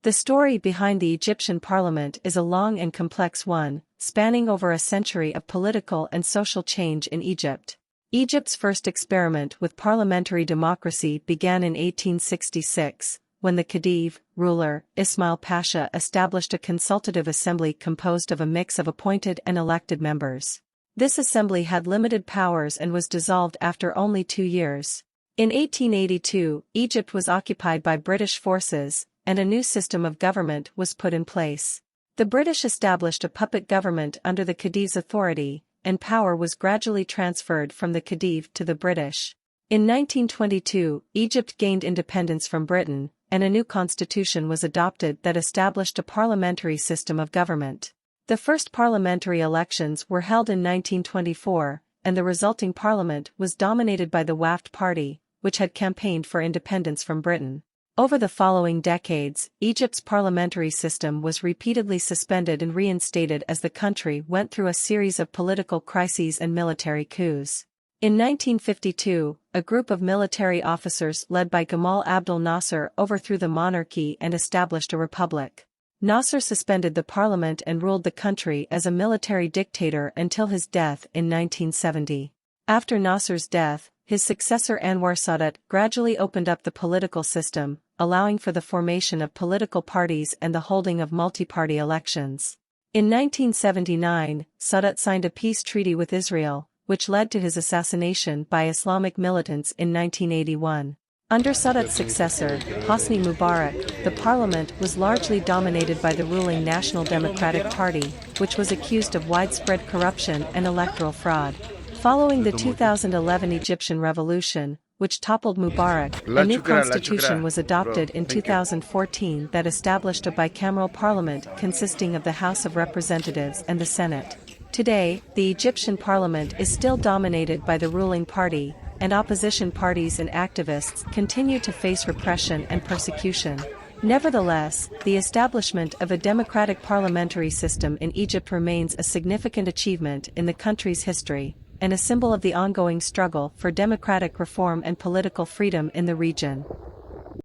The story behind the Egyptian parliament is a long and complex one, spanning over a century of political and social change in Egypt. Egypt's first experiment with parliamentary democracy began in 1866, when the Khedive, ruler, Ismail Pasha established a consultative assembly composed of a mix of appointed and elected members. This assembly had limited powers and was dissolved after only 2 years. In 1882, Egypt was occupied by British forces, and a new system of government was put in place. The British established a puppet government under the Khedive's authority, and power was gradually transferred from the Khedive to the British. In 1922, Egypt gained independence from Britain, and a new constitution was adopted that established a parliamentary system of government. The first parliamentary elections were held in 1924, and the resulting parliament was dominated by the Wafd Party, which had campaigned for independence from Britain. Over the following decades, Egypt's parliamentary system was repeatedly suspended and reinstated as the country went through a series of political crises and military coups. In 1952, a group of military officers led by Gamal Abdel Nasser overthrew the monarchy and established a republic. Nasser suspended the parliament and ruled the country as a military dictator until his death in 1970. After Nasser's death, his successor Anwar Sadat gradually opened up the political system, allowing for the formation of political parties and the holding of multi-party elections. In 1979, Sadat signed a peace treaty with Israel, which led to his assassination by Islamic militants in 1981. Under Sadat's successor, Hosni Mubarak, the parliament was largely dominated by the ruling National Democratic Party, which was accused of widespread corruption and electoral fraud. Following the 2011 Egyptian revolution, which toppled Mubarak, a new constitution was adopted in 2014 that established a bicameral parliament consisting of the House of Representatives and the Senate. Today, the Egyptian parliament is still dominated by the ruling party, and opposition parties and activists continue to face repression and persecution. Nevertheless, the establishment of a democratic parliamentary system in Egypt remains a significant achievement in the country's history, and a symbol of the ongoing struggle for democratic reform and political freedom in the region.